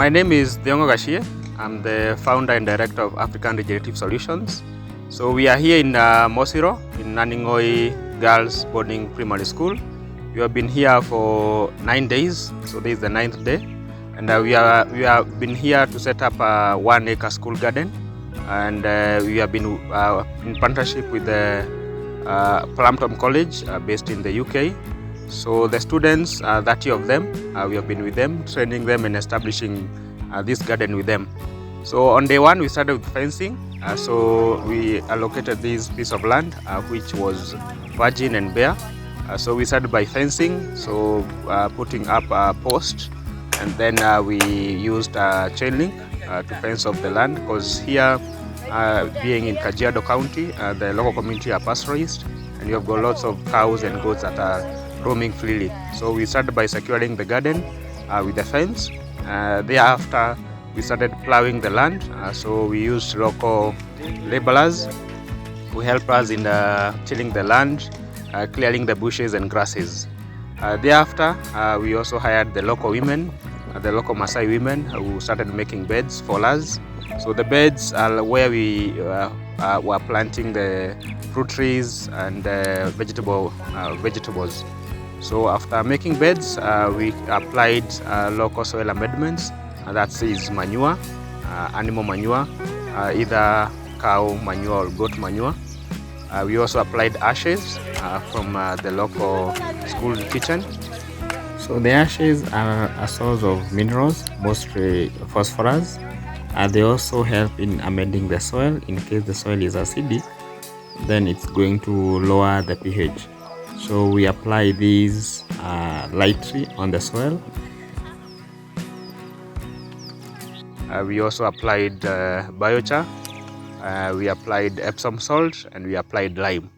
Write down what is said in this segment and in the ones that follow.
My name is Thiong'o. I'm the founder and director of African Regenerative Solutions. So we are here in Mosiro, in Naning'oi Girls Primary School. We have been here for 9 days, so this is the 9th day. And we have been here to set up a 1-acre school garden. And we have been in partnership with the Plumpton College based in the UK. So the students, 30 of them, we have been with them, training them and establishing this garden with them. So on day one, we started with fencing. So we allocated this piece of land, which was virgin and bare. So we started by fencing, so putting up a post, and then we used chain link to fence off the land, because here, being in Kajiado County, the local community are pastoralists, and you have got lots of cows and goats that are roaming freely. So we started by securing the garden with the fence. Thereafter, we started plowing the land. So we used local laborers who help us in tilling the land, clearing the bushes and grasses. Thereafter, we also hired the local women, the local Maasai women, who started making beds for us. So the beds are where we were planting the fruit trees and vegetables. So after making beds, we applied local soil amendments. That is manure, animal manure, either cow manure or goat manure. We also applied ashes from the local school kitchen. So the ashes are a source of minerals, mostly phosphorus. They also help in amending the soil. In case the soil is acidic, then it's going to lower the pH. So we apply these lightly on the soil. We also applied biochar, we applied Epsom salt, and we applied lime.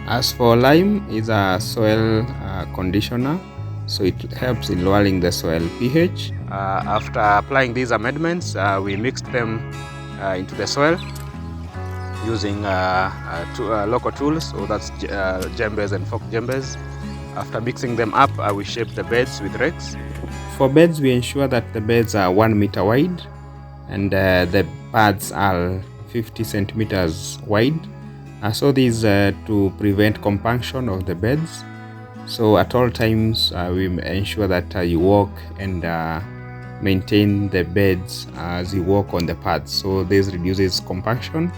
As for lime, is a soil conditioner, so it helps in lowering the soil pH. After applying these amendments, we mixed them into the soil using local tools, so that's djembes and fork djembes. After mixing them up, we shape the beds with rakes. For beds, we ensure that the beds are 1 meter wide and the pads are 50 centimeters wide. So this to prevent compaction of the beds. So at all times, we ensure that you walk and maintain the beds as you walk on the pads. So this reduces compaction.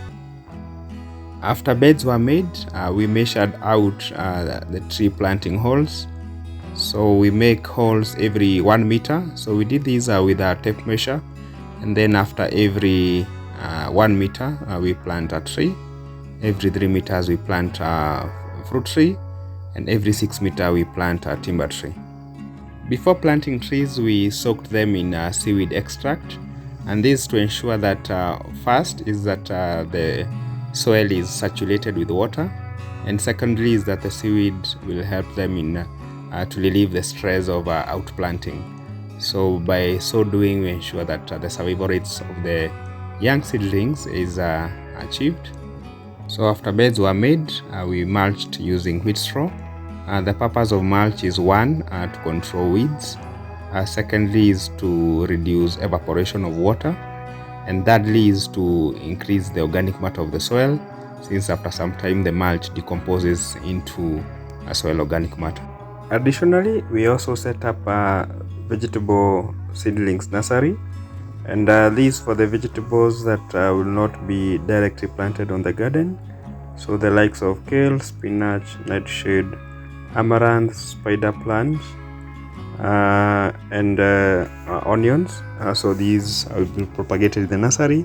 After beds were made, we measured out the tree planting holes. So we make holes every 1 meter. So we did this with a tape measure, and then after every 1 meter we plant a tree. Every 3 meters we plant a fruit tree, and every 6 meters we plant a timber tree. Before planting trees, we soaked them in seaweed extract, and this to ensure that first is that the soil is saturated with water, and secondly is that the seaweed will help them in to relieve the stress of outplanting. So by so doing, we ensure that the survival rates of the young seedlings is achieved. So after beds were made, we mulched using wheat straw. The purpose of mulch is one, to control weeds. Secondly is to reduce evaporation of water. And thirdly is to increase the organic matter of the soil, since after some time the mulch decomposes into a soil organic matter. Additionally, we also set up a vegetable seedlings nursery, and these for the vegetables that will not be directly planted on the garden. So the likes of kale, spinach, nightshade, amaranth, spider plant, and onions. So these will be propagated in the nursery,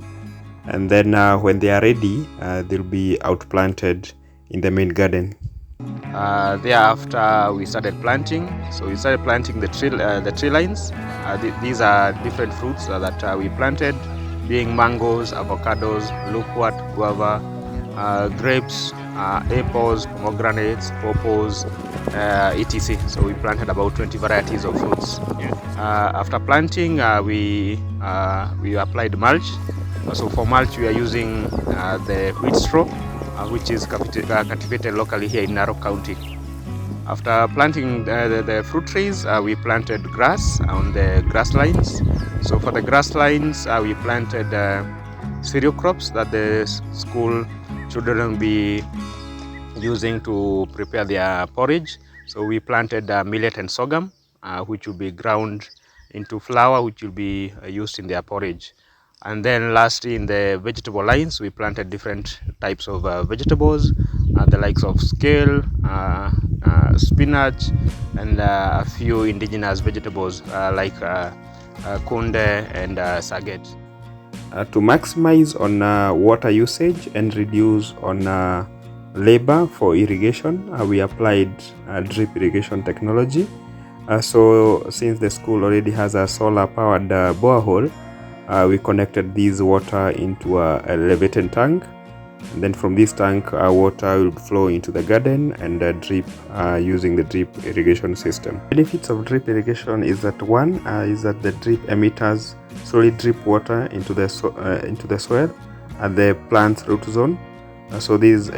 and then when they are ready, they'll be outplanted in the main garden. Thereafter, we started planting. So we started planting the tree lines. These are different fruits that we planted, being mangoes, avocados, loquat, guava, grapes, apples, pomegranates, pawpaws, etc. So we planted about 20 varieties of fruits. After planting, we applied mulch. So for mulch, we are using the wheat straw, which is cultivated locally here in Narok County. After planting the fruit trees, we planted grass on the grass lines. So for the grass lines, we planted cereal crops that the school children will be using to prepare their porridge. So we planted millet and sorghum, which will be ground into flour, which will be used in their porridge. And then lastly, in the vegetable lines, we planted different types of vegetables, the likes of scale, spinach, and a few indigenous vegetables like kunde and saget. To maximize on water usage and reduce on labor for irrigation, we applied drip irrigation technology. So since the school already has a solar powered borehole, we connected this water into a elevated tank, and then from this tank water will flow into the garden and drip using the drip irrigation system. Benefits of drip irrigation is that one is that the drip emitters slowly drip water into the soil at the plant's root zone. So this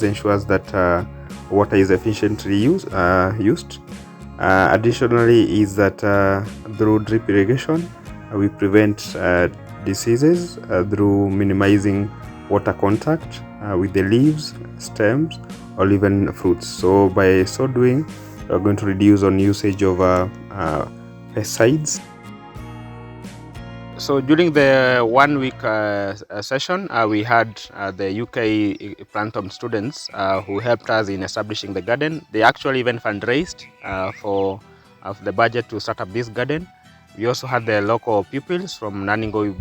ensures that water is efficiently used. Additionally is that through drip irrigation we prevent diseases through minimizing water contact with the leaves, stems, or even fruits. So by so doing, we are going to reduce on usage of pesticides. So during the 1 week session, we had the UK Plumpton students who helped us in establishing the garden. They actually even fundraised for the budget to start up this garden. We also had the local pupils from Naning'oi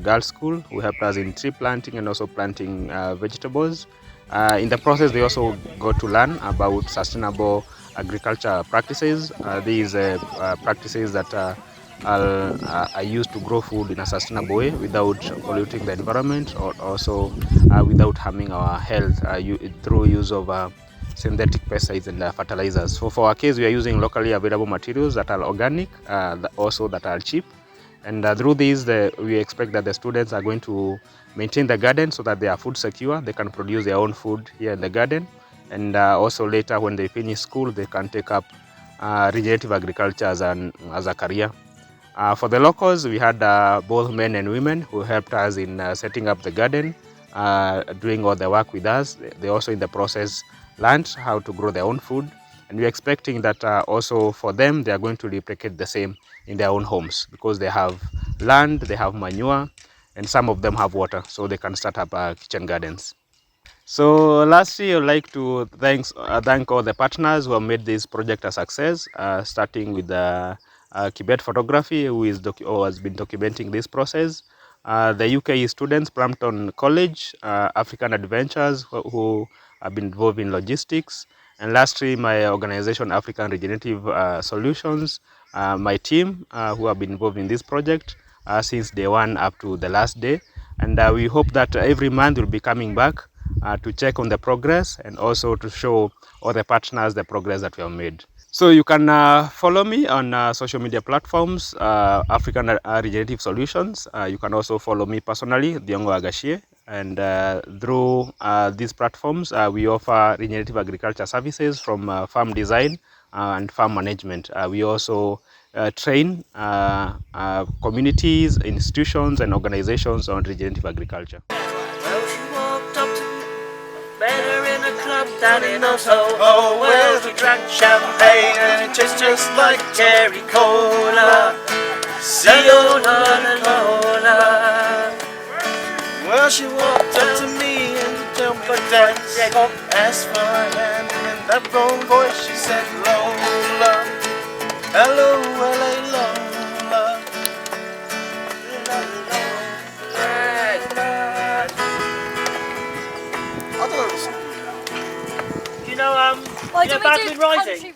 Girls School who helped us in tree planting and also planting vegetables. In the process, they also got to learn about sustainable agriculture practices. These practices that are used to grow food in a sustainable way without polluting the environment or also without harming our health through use of synthetic pesticides and fertilizers. So for our case, we are using locally available materials that are organic, also that are cheap. And through these, we expect that the students are going to maintain the garden so that they are food secure. They can produce their own food here in the garden. And also later when they finish school, they can take up regenerative agriculture as a career. For the locals, we had both men and women who helped us in setting up the garden, doing all the work with us. They also in the process learned how to grow their own food. And we're expecting that also for them, they are going to replicate the same in their own homes because they have land, they have manure, and some of them have water, so they can start up kitchen gardens. So lastly, I'd like to thank all the partners who have made this project a success, starting with Kibet Photography, who has been documenting this process, the UK students, Plumpton College, African Adventures, who have been involved in logistics, and lastly, my organization, African Regenerative Solutions, my team, who have been involved in this project since day one up to the last day. And we hope that every month we'll be coming back to check on the progress and also to show all the partners the progress that we have made. So you can follow me on social media platforms, African Regenerative Solutions. You can also follow me personally, Thiong'o. And through these platforms, we offer regenerative agriculture services from farm design and farm management. We also train communities, institutions, and organizations on regenerative agriculture. Better in a club down in Soho. Well, she drank champagne and it tastes just like cherry cola. Cola. Well, she walked up to me and told me to dance. Asked for her hand and in that brown voice she said, Lola. Hello, LA Lola. You know, Badminton Rising?